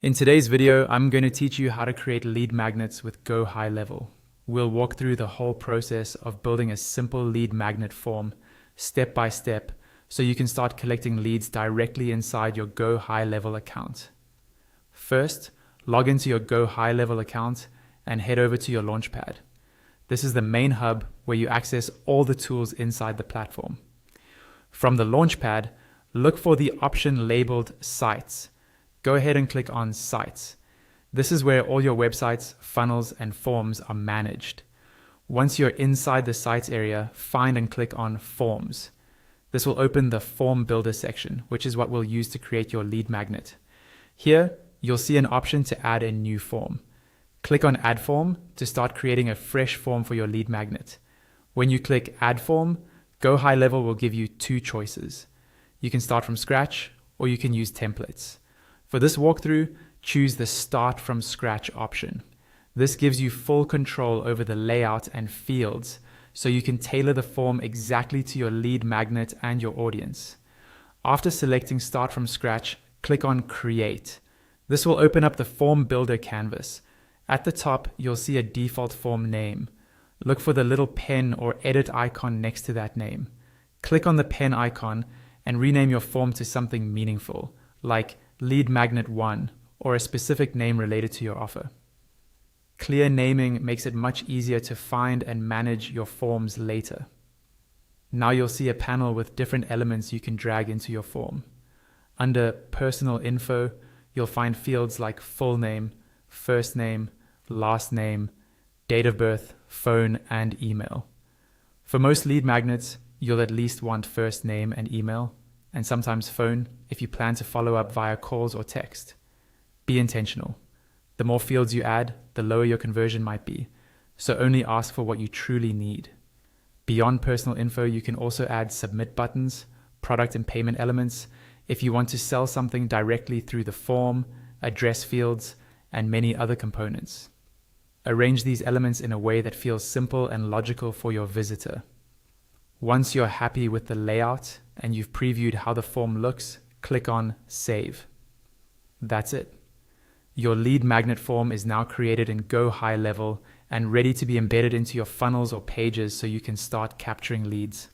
In today's video, I'm going to teach you how to create lead magnets with GoHighLevel. We'll walk through the whole process of building a simple lead magnet form, step by step, so you can start collecting leads directly inside your GoHighLevel account. First, log into your GoHighLevel account and head over to your Launchpad. This is the main hub where you access all the tools inside the platform. From the Launchpad, look for the option labeled Sites. Go ahead and click on Sites. This is where all your websites, funnels, and forms are managed. Once you're inside the Sites area, find and click on Forms. This will open the Form Builder section, which is what we'll use to create your lead magnet. Here, you'll see an option to add a new form. Click on Add Form to start creating a fresh form for your lead magnet. When you click Add Form, GoHighLevel will give you two choices. You can start from scratch, or you can use templates. For this walkthrough, choose the Start from Scratch option. This gives you full control over the layout and fields, so you can tailor the form exactly to your lead magnet and your audience. After selecting Start from Scratch, click on Create. This will open up the Form Builder canvas. At the top, you'll see a default form name. Look for the little pen or edit icon next to that name. Click on the pen icon and rename your form to something meaningful, like Lead Magnet 1, or a specific name related to your offer. Clear naming makes it much easier to find and manage your forms later. Now you'll see a panel with different elements you can drag into your form. Under Personal Info, you'll find fields like full name, first name, last name, date of birth, phone, and email. For most lead magnets, you'll at least want first name and email, and sometimes phone if you plan to follow up via calls or text. Be intentional. The more fields you add, the lower your conversion might be, so only ask for what you truly need. Beyond personal info, you can also add submit buttons, product and payment elements, if you want to sell something directly through the form, address fields, and many other components. Arrange these elements in a way that feels simple and logical for your visitor. Once you're happy with the layout and you've previewed how the form looks, click on Save. That's it. Your lead magnet form is now created in GoHighLevel and ready to be embedded into your funnels or pages so you can start capturing leads.